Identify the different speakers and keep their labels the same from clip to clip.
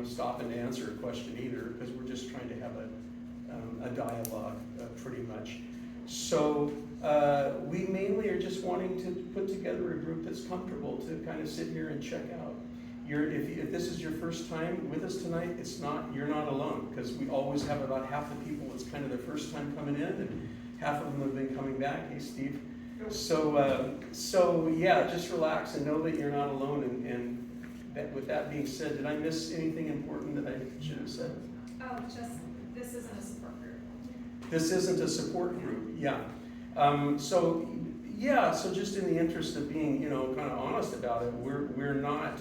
Speaker 1: stopping to answer a question either, because we're just trying to have a dialogue, pretty much. So we mainly are just wanting to put together a group that's comfortable to kind of sit here and check out. If this is your first time with us tonight, you're not alone, because we always have about half the people, it's kind of their first time coming in, and half of them have been coming back. Hey, Steve. So yeah, just relax and know that you're not alone. And that, with that being said, did I miss anything important that I should have said?
Speaker 2: Oh, just this isn't a support group.
Speaker 1: This isn't a support group. Yeah. So just in the interest of being, kind of honest about it, we're not.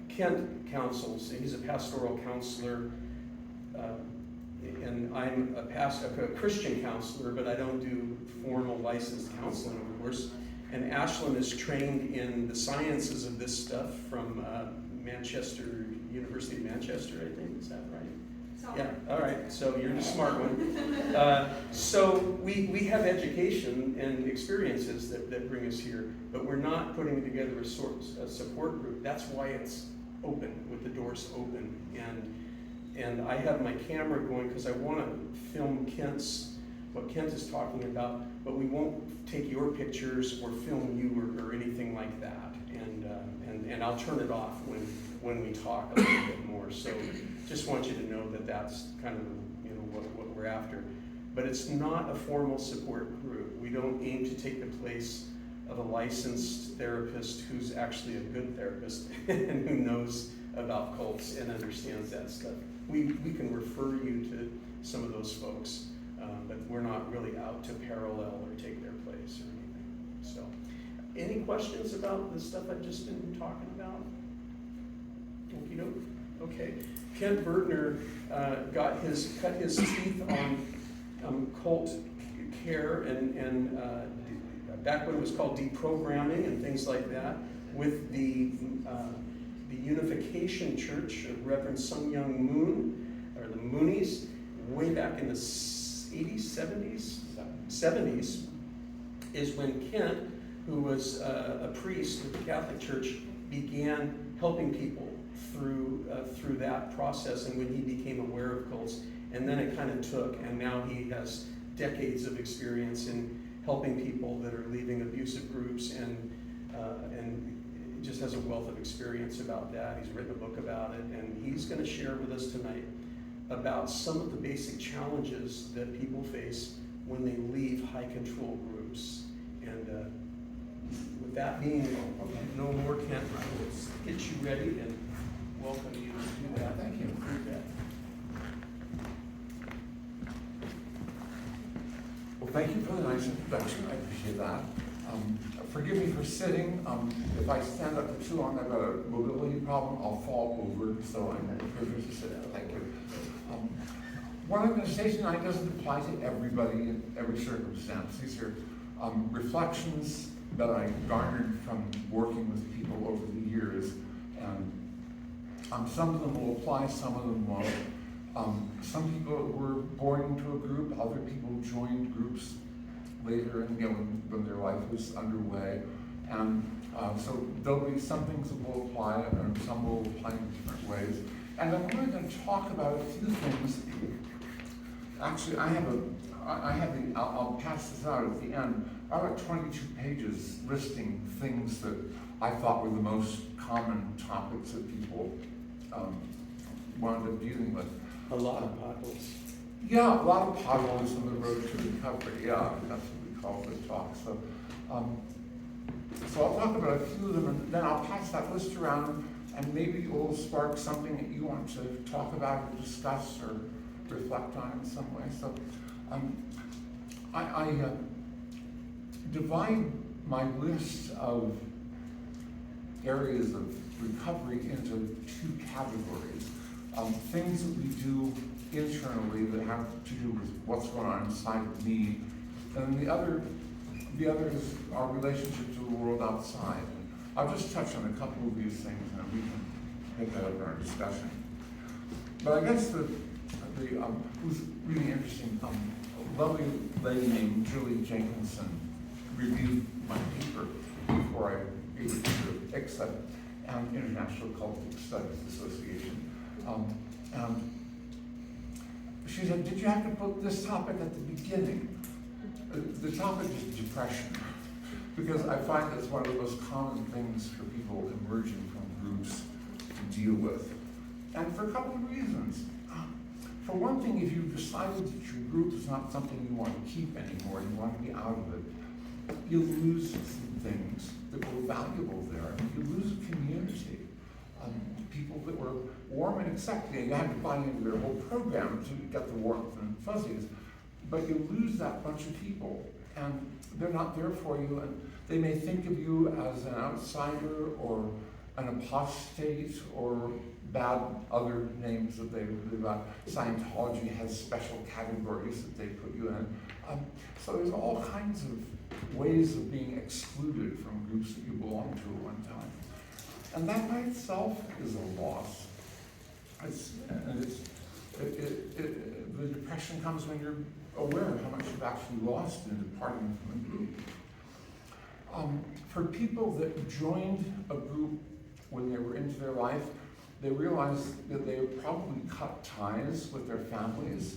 Speaker 1: Kent counsels. He's a pastoral counselor. And I'm a Christian counselor, but I don't do formal licensed counseling, of course. And Ashlyn is trained in the sciences of this stuff from University of Manchester, I think. Is that right? Yeah, all right, so you're the smart one. So we have education and experiences that bring us here, but we're not putting together a support group. That's why it's open, with the doors open. And I have my camera going because I want to film what Kent is talking about, but we won't take your pictures or film you or anything like that. And I'll turn it off when we talk a little bit more. So just want you to know that that's kind of what we're after. But it's not a formal support group. We don't aim to take the place of a licensed therapist who's actually a good therapist and who knows about cults and understands that stuff. We can refer you to some of those folks, but we're not really out to parallel or take their place or anything. So, any questions about the stuff I've just been talking about? Okie doke. Okay. Kent Burtner cut his teeth on cult care and back when it was called deprogramming and things like that, with the Unification Church of Reverend Sun Myung Moon, or the Moonies, way back in the 80s, 70s, is when Kent, who was a priest with the Catholic Church, began helping people through that process, and when he became aware of cults. And then it kind of took, and now he has decades of experience in helping people that are leaving abusive groups, and just has a wealth of experience about that. He's written a book about it, and he's going to share with us tonight about some of the basic challenges that people face when they leave high control groups. And with that being no more, Kent, I will get you ready and welcome you to do that.
Speaker 3: Thank you. Well, thank you for the nice introduction. I appreciate that. Forgive me for sitting. If I stand up for too long, I've got a mobility problem. I'll fall over, so I'm privileged to sit down. Thank you. What I'm going to say tonight doesn't apply to everybody in every circumstance. These are reflections that I garnered from working with people over the years, and some of them will apply, some of them won't. Some people were born into a group, other people joined groups later when their life was underway. And so there'll be some things that will apply and some will apply in different ways. And I'm going to talk about a few things. Actually, I'll pass this out at the end. I have 22 pages listing things that I thought were the most common topics that people wound up dealing with.
Speaker 1: A lot of potholes.
Speaker 3: Yeah, a lot of potholes on the road to recovery. Yeah, that's what we call the talk. So I'll talk about a few of them, and then I'll pass that list around, and maybe it will spark something that you want to talk about or discuss or reflect on in some way. So I divide my list of areas of recovery into two categories. Things that we do internally that have to do with what's going on inside of me, and the other is our relationship to the world outside. And I'll just touch on a couple of these things, and we can pick that up in our discussion. But I guess it was really interesting. A lovely lady named Julie Jenkinson reviewed my paper before I gave it to Ixta, and International Cultic Studies Association. And she said, did you have to put this topic at the beginning? The topic is depression, because I find that's one of the most common things for people emerging from groups to deal with. And for a couple of reasons. For one thing, if you've decided that your group is not something you want to keep anymore, you want to be out of it, you'll lose some things that were valuable there. You lose a community. People that were warm and accepting. You had to buy into their whole program to get the warmth and fuzzies. But you lose that bunch of people, and they're not there for you, and they may think of you as an outsider or an apostate or bad other names that they've got. Scientology has special categories that they put you in. So there's all kinds of ways of being excluded from groups that you belong to at one time. And that by itself is a loss. The depression comes when you're aware of how much you've actually lost in departing from a group. For people that joined a group when they were into their life, they realized that they had probably cut ties with their families,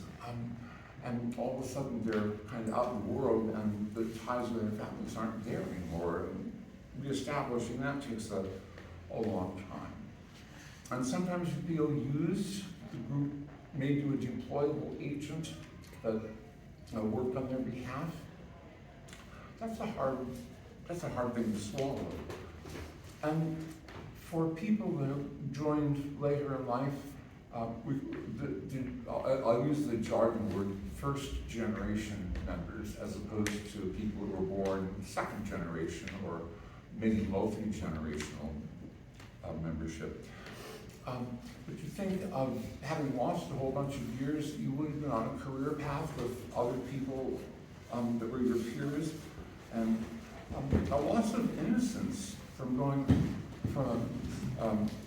Speaker 3: and all of a sudden they're kind of out in the world, and the ties with their families aren't there anymore. And reestablishing that takes a long time. And sometimes you feel used. The group made you a deployable agent that worked on their behalf. That's a hard thing to swallow. And for people that joined later in life, I'll use the jargon word first generation members as opposed to people who were born second generation or maybe multi-generational membership. But you think of having lost a whole bunch of years, you would have been on a career path with other people that were your peers, and a loss of innocence from going from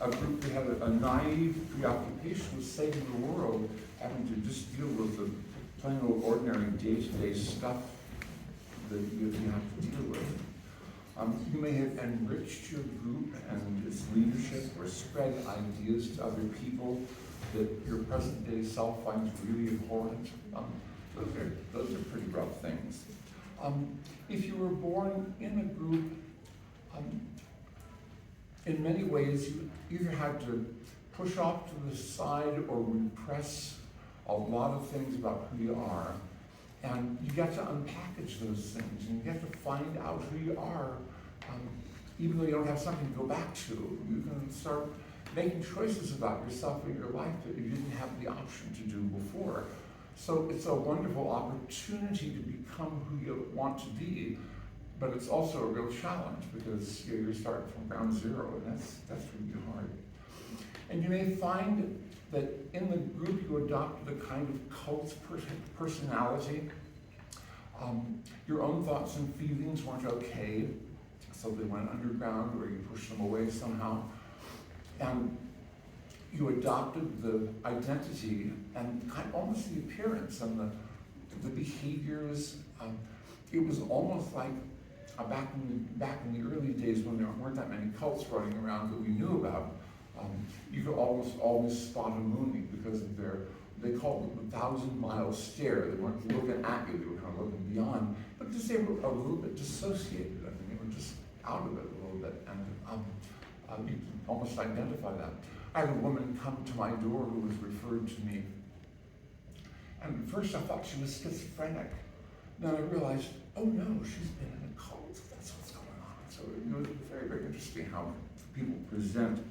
Speaker 3: a group that had a naive preoccupation with saving the world, having to just deal with the plain old ordinary day-to-day stuff that you have to deal with. You may have enriched your group and its leadership or spread ideas to other people that your present-day self finds really abhorrent. Those are pretty rough things. If you were born in a group, in many ways you either had to push off to the side or repress a lot of things about who you are. And you get to unpackage those things, and you get to find out who you are, even though you don't have something to go back to. You can start making choices about yourself in your life that you didn't have the option to do before. So it's a wonderful opportunity to become who you want to be, but it's also a real challenge because you're starting from ground zero, and that's really hard. And you may find that in the group you adopted a kind of cult personality. Your own thoughts and feelings weren't okay, so they went underground or you pushed them away somehow. And you adopted the identity and almost the appearance and the behaviors. It was almost like back in the early days when there weren't that many cults running around that we knew about. You could almost always spot a moonie because of they called it the 1,000-mile stare. They weren't looking at you, they were kind of looking beyond, but just they were a little bit dissociated. I mean, they were just out of it a little bit, and you can almost identify that. I had a woman come to my door who was referred to me, and at first I thought she was schizophrenic. Then I realized, oh no, she's been in a cult. That's what's going on. So it was very, very interesting how people present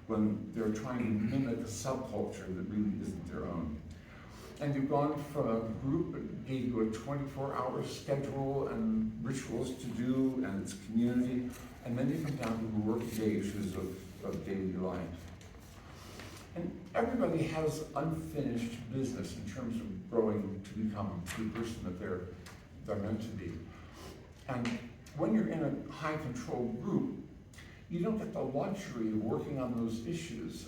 Speaker 3: when they're trying to mimic a subculture that really isn't their own. And you've gone from a group that gave you a 24-hour schedule and rituals to do and its community, and then you come down to the workday issues of daily life. And everybody has unfinished business in terms of growing to become the person that they're meant to be. And when you're in a high-control group, you don't get the luxury of working on those issues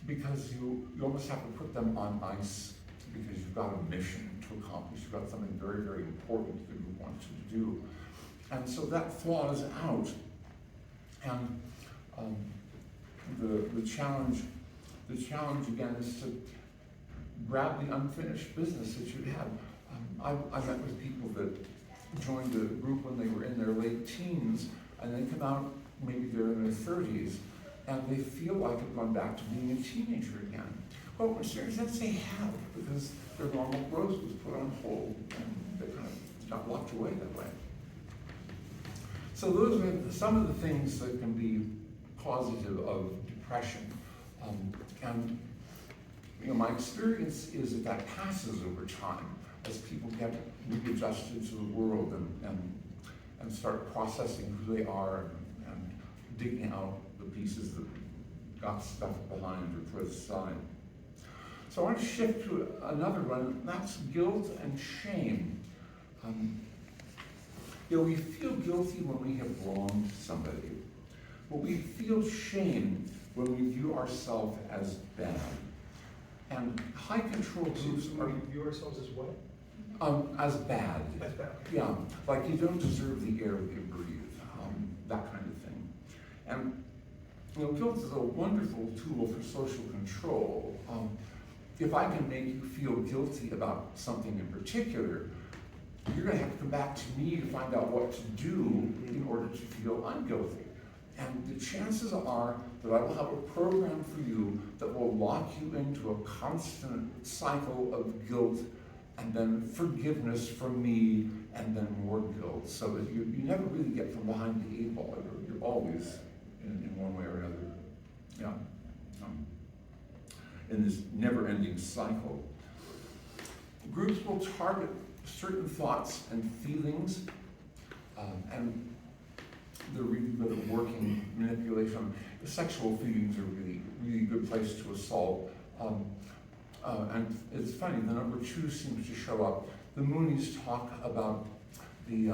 Speaker 3: because you almost have to put them on ice because you've got a mission to accomplish. You've got something very, very important the group wants you to do. And so that thaws out. And The challenge again is to grab the unfinished business that you have. I met with people that joined a group when they were in their late teens, and they come out, maybe they're in their 30s, and they feel like they've gone back to being a teenager again. Well, in a certain sense they have, because their normal growth was put on hold, and they kind of got locked away that way. So those are some of the things that can be causative of depression. And my experience is that passes over time as people get readjusted to the world and start processing who they are and digging out the pieces that got stuff behind or put aside. So I want to shift to another one, and that's guilt and shame. We feel guilty when we have wronged somebody, but we feel shame when we view ourselves as bad. And high control groups are...
Speaker 4: We view ourselves as what?
Speaker 3: As bad.
Speaker 4: As bad.
Speaker 3: Yeah, like you don't deserve the air that you breathe, that kind of thing. And guilt is a wonderful tool for social control. If I can make you feel guilty about something in particular, you're going to have to come back to me to find out what to do in order to feel unguilty. And the chances are that I will have a program for you that will lock you into a constant cycle of guilt and then forgiveness from me and then more guilt. So that you never really get from behind the 8 ball. You're always in one way or another. Yeah. In this never-ending cycle. Groups will target certain thoughts and feelings, and they're really good at working manipulation. The sexual feelings are really, really good place to assault. And it's funny, the number 2 seems to show up. The Moonies talk about the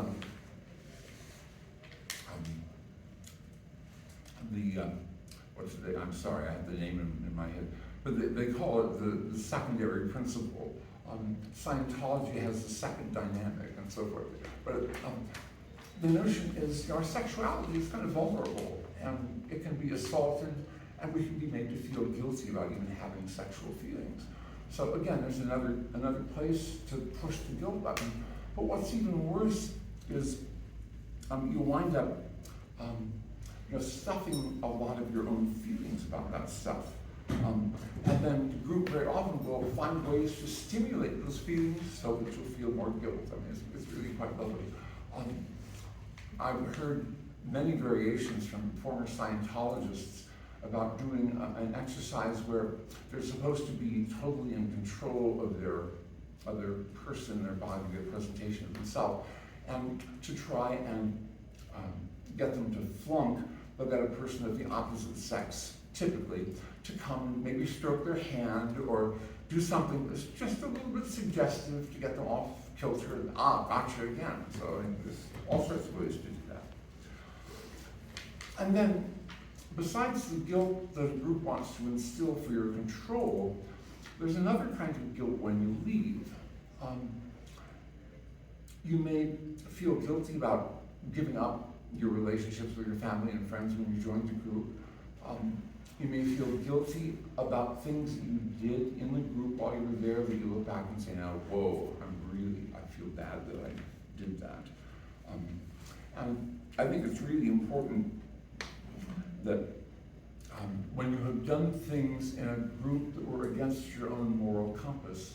Speaker 3: I'm sorry, I have the name in my head, but they call it the secondary principle. Scientology has the second dynamic and so forth. But the notion is our sexuality is kind of vulnerable, and it can be assaulted, and we can be made to feel guilty about even having sexual feelings. So again, there's another place to push the guilt button. But what's even worse is you wind up stuffing a lot of your own feelings about that stuff. And then the group very often will find ways to stimulate those feelings so that you'll feel more guilt. I mean, it's really quite lovely. I've heard many variations from former Scientologists about doing an exercise where they're supposed to be totally in control of their person, their body, their presentation of themselves, and to try and get them to flunk, but get a person of the opposite sex, typically, to come and maybe stroke their hand or do something that's just a little bit suggestive to get them off kilter. Gotcha again. So there's all sorts of ways to do that. And then, besides the guilt that a group wants to instill for your control, there's another kind of guilt when you leave. You may feel guilty about giving up your relationships with your family and friends when you joined the group. You may feel guilty about things that you did in the group while you were there that you look back and say, now, whoa, I feel bad that I did that. And I think it's really important that when you have done things in a group that were against your own moral compass,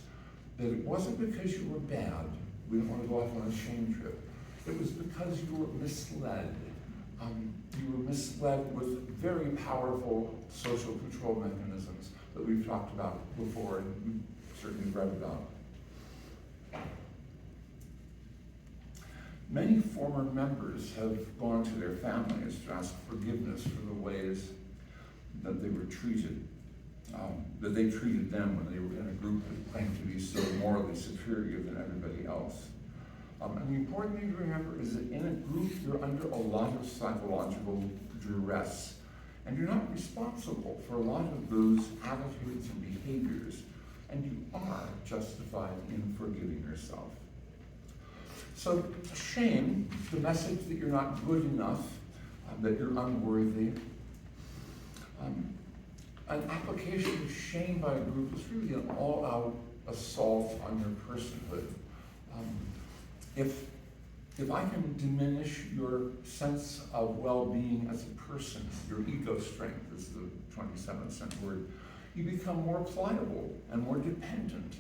Speaker 3: that it wasn't because you were bad. We don't want to go off on a shame trip. It was because you were misled. You were misled with very powerful social control mechanisms that we've talked about before and we've certainly read about. Many former members have gone to their families to ask forgiveness for the ways that they were treated, that they treated them when they were in a group that claimed to be so morally superior than everybody else. And the important thing to remember is that in a group, you're under a lot of psychological duress, and you're not responsible for a lot of those attitudes and behaviors, and you are justified in forgiving yourself. So shame, the message that you're not good enough, that you're unworthy, An application of shame by a group is really an all-out assault on your personhood. If I can diminish your sense of well-being as a person, your ego strength is the 27th word, you become more pliable and more dependent,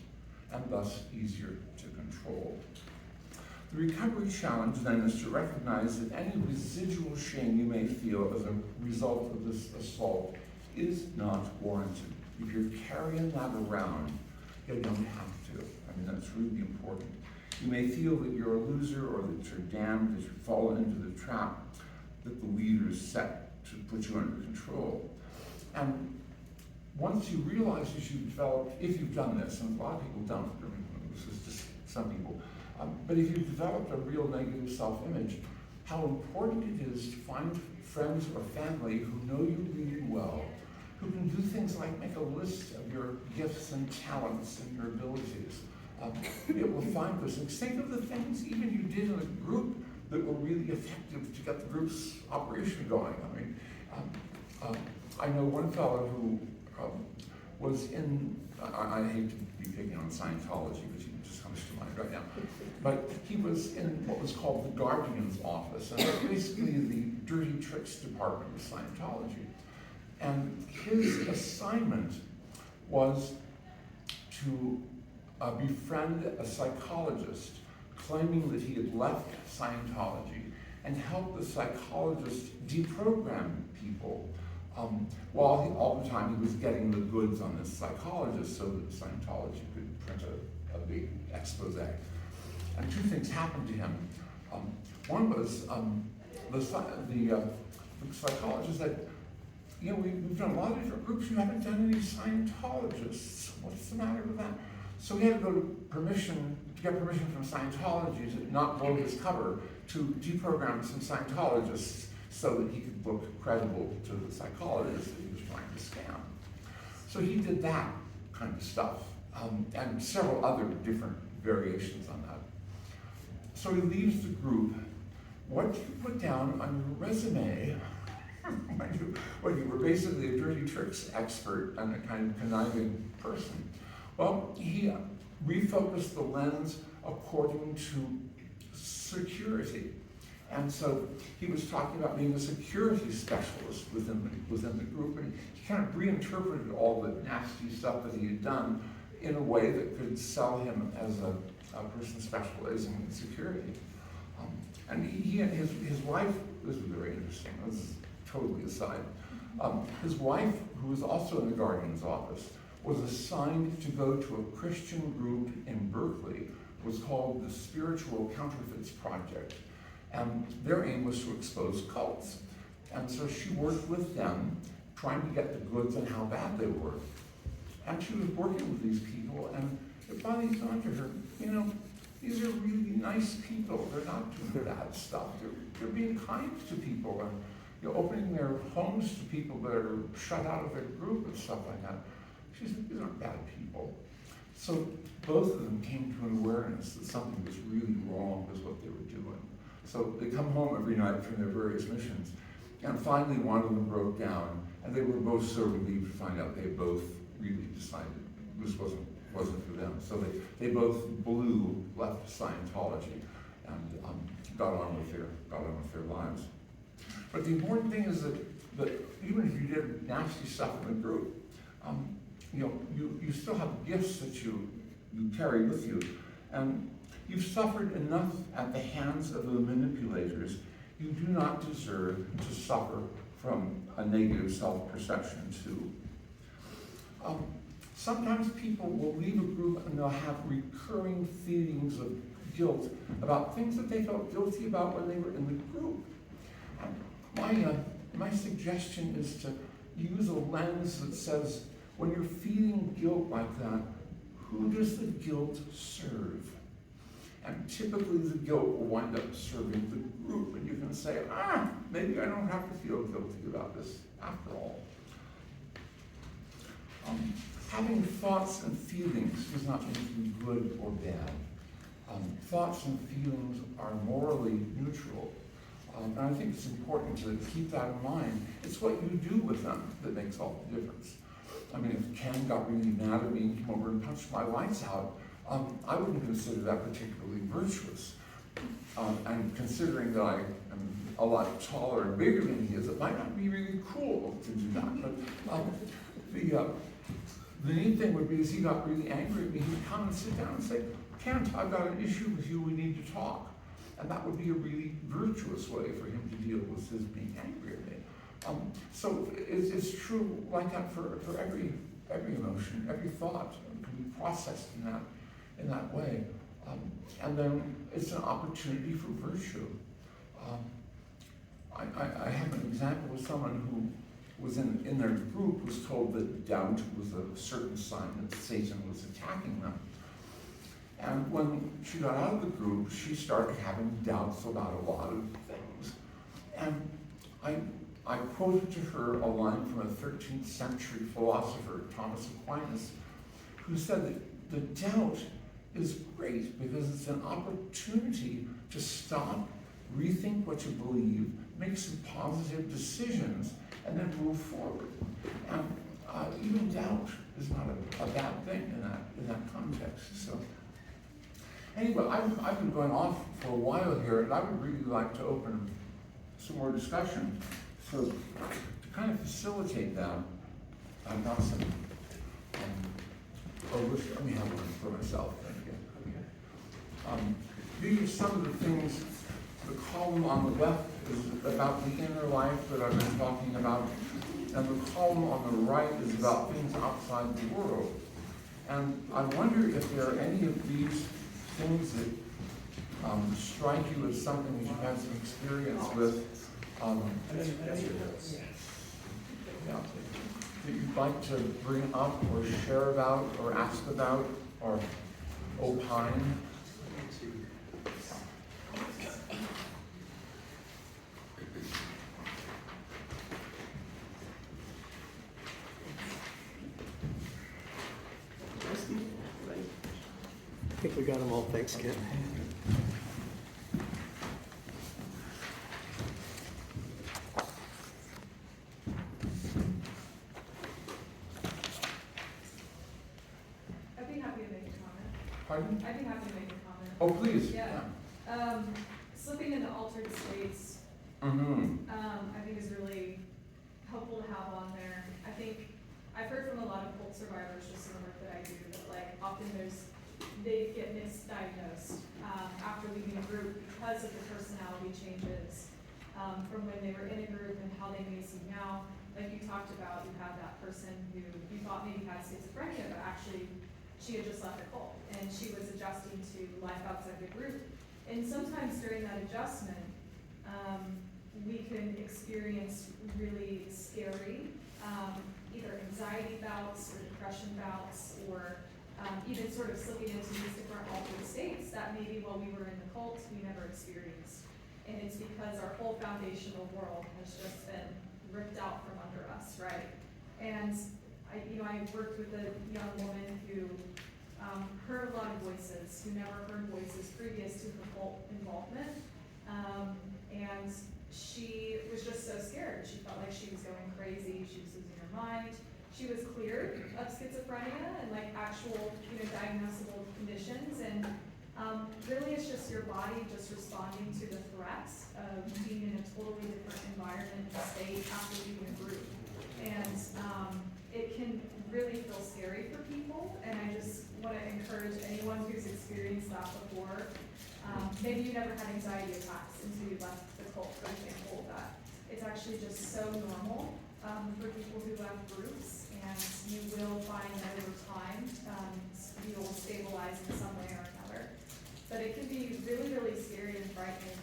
Speaker 3: and thus easier to control. The recovery challenge then is to recognize that any residual shame you may feel as a result of this assault is not warranted. If you're carrying that around, you don't have to. I mean, that's really important. You may feel that you're a loser or that you're damned, that you've fallen into the trap that the leaders set to put you under control. And once you realize that you've developed, if you've done this, and a lot of people don't, I mean, this is just some people, but if you've developed a real negative self-image, how important it is to find friends or family who know you really well, who can do things like make a list of your gifts and talents and your abilities. It will find those things. Think of the things even you did in a group that were really effective to get the group's operation going. I mean, I know one fellow who was in, I hate to be picking on Scientology, but he just comes to mind right now, but he was in what was called the Guardian's office, and that's basically the dirty tricks department of Scientology. And his assignment was to befriend a psychologist claiming that he had left Scientology and help the psychologist deprogram people while all the time he was getting the goods on this psychologist so that Scientology could print a big expose. And two things happened to him. One was the psychologist said, you know, we've done a lot of different groups, you haven't done any Scientologists. What's the matter with that? So he had to get permission from Scientology to not blow his cover to deprogram some Scientologists so that he could look credible to the psychologist that he was trying to scam. So he did that kind of stuff, and several other different variations on that. So he leaves the group. What do you put down on your resume when you were basically a dirty tricks expert and a kind of conniving person? Well, he refocused the lens according to security. And so he was talking about being a security specialist within the group, and he kind of reinterpreted all the nasty stuff that he had done in a way that could sell him as a person specializing in security. And he and his wife, this was very interesting, this is totally aside. His wife, who was also in the Guardian's office, was assigned to go to a Christian group in Berkeley. It was called the Spiritual Counterfeits Project. And their aim was to expose cults. And so she worked with them, trying to get the goods on how bad they were. And she was working with these people, and it finally dawned to her, you know, these are really nice people. They're not doing bad stuff. They're being kind to people, and opening their homes to people that are shut out of their group and stuff like that. She said, these aren't bad people. So both of them came to an awareness that something was really wrong with what they were doing. So they come home every night from their various missions, and finally one of them broke down, and they were both so relieved to find out they both really decided this wasn't for them. So they both left Scientology, and got on with their lives. But the important thing is that even if you did nasty stuff in the group, you still have gifts that you carry with you, and you've suffered enough at the hands of the manipulators. You do not deserve to suffer from a negative self-perception too. Sometimes people will leave a group and they'll have recurring feelings of guilt about things that they felt guilty about when they were in the group. My suggestion is to use a lens that says, when you're feeling guilt like that, who does the guilt serve? And typically the guilt will wind up serving the group, and you can say, maybe I don't have to feel guilty about this after all. Having thoughts and feelings does not make you good or bad. Thoughts and feelings are morally neutral. And I think it's important to keep that in mind. It's what you do with them that makes all the difference. I mean, if Ken got really mad at me and came over and punched my lights out, I wouldn't consider that particularly virtuous. And considering that I am a lot taller and bigger than he is, it might not be really cool to do that. But the neat thing would be is he got really angry at me, he would come and sit down and say, Kent, I've got an issue with you, we need to talk. And that would be a really virtuous way for him to deal with his being angry at me. So it's true like that for every emotion, every thought can be processed in that way. And then it's an opportunity for virtue. I have an example with someone who was in their group was told that doubt was a certain sign that Satan was attacking them. And when she got out of the group, she started having doubts about a lot of things. And I quoted to her a line from a 13th century philosopher, Thomas Aquinas, who said that the doubt is great because it's an opportunity to stop, rethink what you believe, make some positive decisions, and then move forward. And even doubt is not a bad thing in that context. So anyway, I've been going off for a while here, and I would really like to open some more discussion. So to kind of facilitate that, I've got some, let me have one for myself. Thank you. These are some of the things. The column on the left is about the inner life that I've been talking about, and the column on the right is about things outside the world. And I wonder if there are any of these things that strike you as something that you've had some experience with, that you'd like to bring up or share about or ask about or opine.
Speaker 1: I think we got them all. Thanks, Ken.
Speaker 2: I'd be happy to make a comment.
Speaker 3: Pardon?
Speaker 2: I'd be happy to make a comment.
Speaker 3: Oh, please.
Speaker 2: Yeah. Slipping into altered states,
Speaker 3: Mm-hmm.
Speaker 2: I think is really helpful to have on there. I think I've heard from a lot of cult survivors just in the work that I do that like often they get misdiagnosed after leaving a group because of the personality changes from when they were in a group and how they may seem now. Like you talked about, you had that person who you thought maybe had schizophrenia, but actually she had just left the cult and she was adjusting to life outside the group. And sometimes during that adjustment, we can experience really scary either anxiety bouts or depression bouts or even sort of slipping into these different altered states that maybe while we were in the cult, we never experienced. And it's because our whole foundational world has just been ripped out from under us, right? And I worked with a young woman who heard a lot of voices, who never heard voices previous to her cult involvement. And she was just so scared. She felt like she was going crazy, she was losing her mind. She was cleared of schizophrenia and like actual, diagnosable conditions. And really it's just your body just responding to the threats of being in a totally different environment and state after leaving a group. And it can really feel scary for people. And I just want to encourage anyone who's experienced that before. Maybe you never had anxiety attacks until you left the cult, for example, that it's actually just so normal for people who left groups, and you will find that over time you will stabilize in some way or another. But it can be really, really scary and frightening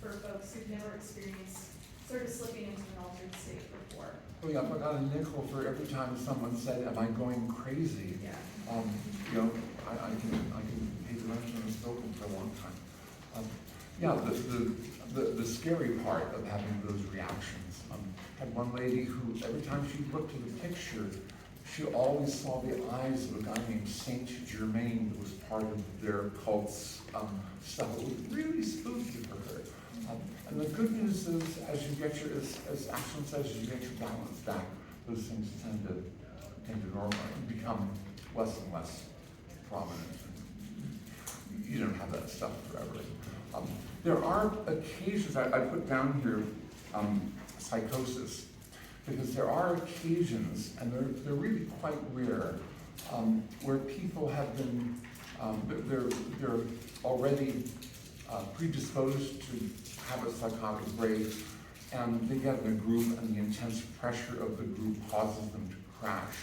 Speaker 2: for folks who've never experienced sort of slipping into an altered state before.
Speaker 3: Oh yeah, I got a nickel for every time someone said, "Am I going crazy?"
Speaker 2: Yeah.
Speaker 3: I can pay attention and spoken for a long time. The scary part of having those reactions. Had one lady who, every time she looked at the picture, she always saw the eyes of a guy named Saint Germain who was part of their cult's stuff. It was really spooky for her. And the good news is, as Ashland says, as you get your balance back, those things tend to normalize and become less and less prominent. You don't have that stuff forever. There are occasions, I put down here psychosis, because there are occasions, and they're really quite rare, where people have been, they're already predisposed to have a psychotic break, and they get in a group, and the intense pressure of the group causes them to crash.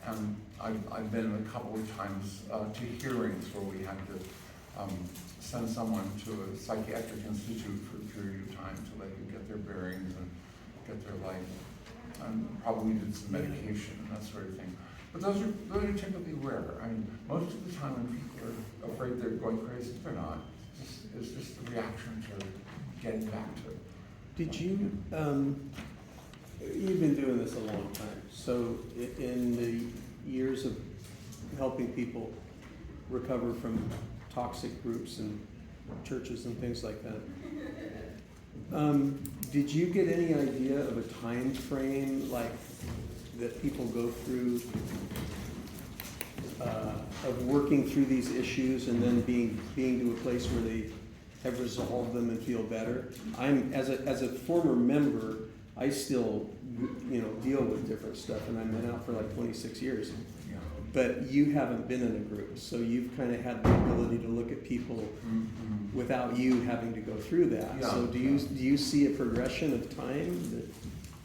Speaker 3: And I've been a couple of times to hearings where we had to send someone to a psychiatric institute for a period of time so they could get their bearings and get their life, and probably needed some medication and that sort of thing. But those are typically rare. I mean, most of the time when people are afraid they're going crazy, they're not. It's just a reaction to getting back to it.
Speaker 1: Did you, you've been doing this a long time, so in the years of helping people recover from toxic groups and churches and things like that, did you get any idea of a time frame like that people go through of working through these issues and then being to a place where they have resolved them and feel better? I'm as a former member, I still deal with different stuff, and I've been out for like 26 years.
Speaker 3: Yeah.
Speaker 1: But you haven't been in a group, so you've kind of had the ability to look at people without you having to go through that.
Speaker 3: Yeah.
Speaker 1: So do you see a progression of time?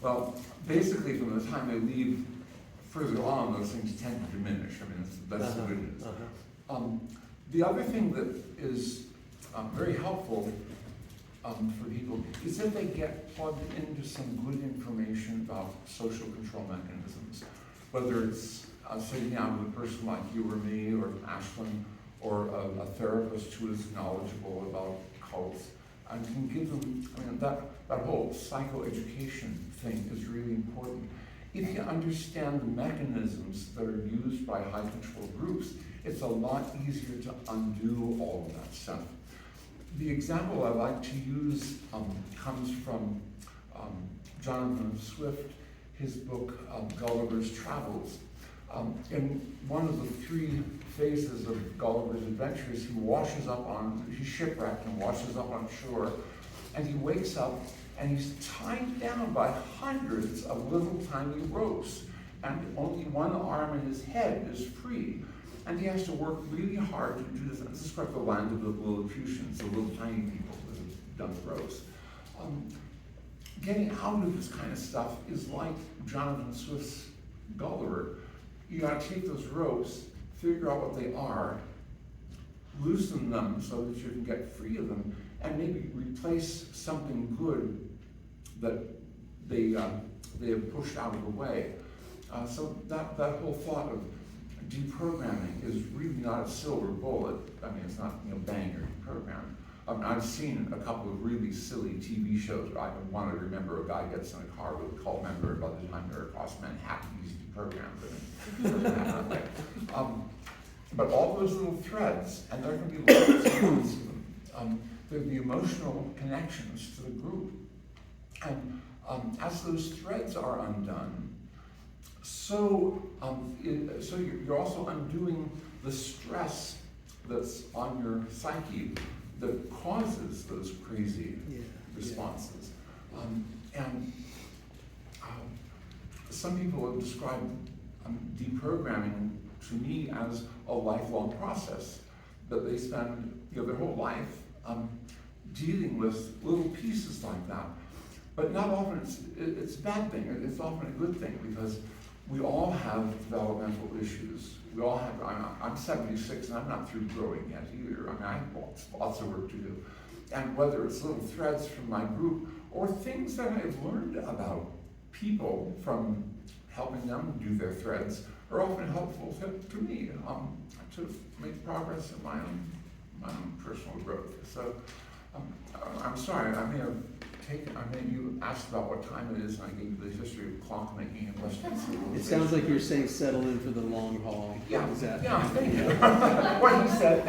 Speaker 3: Well, basically from the time they leave further on, those things tend to diminish. I mean, that's the good news. The other thing that is very helpful for people is that they get plugged into some good information about social control mechanisms, whether it's sitting down with a person like you or me or Ashland, or a therapist who is knowledgeable about cults, and can give them, I mean, that whole psychoeducation thing is really important. If you understand the mechanisms that are used by high control groups, it's a lot easier to undo all of that stuff. The example I like to use comes from Jonathan Swift, his book Gulliver's Travels. In one of the 3 phases of Gulliver's adventures, he's shipwrecked and washes up on shore, and he wakes up and he's tied down by hundreds of little tiny ropes, and only one arm and his head is free. And he has to work really hard to do this. This is from the land of the Lilliputians, the little tiny people that have done the ropes. Getting out of this kind of stuff is like Jonathan Swift's Gulliver. You gotta take those ropes, figure out what they are, loosen them so that you can get free of them, and maybe replace something good that they have pushed out of the way. So that whole thought of deprogramming is really not a silver bullet. I mean, it's not bang or deprogram. I've seen a couple of really silly TV shows where I want to remember a guy gets in a car with a cult member, and by the time they're across Manhattan, he's deprogrammed. But all those little threads, and there can be lots and lots of them, they're the emotional connections to the group. And as those threads are undone, so you're also undoing the stress that's on your psyche that causes those crazy responses. Some people have described deprogramming to me as a lifelong process, that they spend their whole life dealing with little pieces like that. But not often it's a bad thing. It's often a good thing, because we all have developmental issues. We all have. I'm 76 and I'm not through growing yet either. I mean, I have lots of work to do. And whether it's little threads from my group or things that I've learned about people from helping them do their threads are often helpful to me to make progress in my own personal growth. So I'm sorry, you asked about what time it is, and I gave you the history of clockmaking and Western civilization.
Speaker 1: It sounds like you're saying settle in for the long haul.
Speaker 3: Yeah,
Speaker 1: Thank
Speaker 3: you. What he said.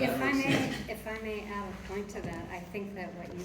Speaker 4: If I may add a point to that, I think that what you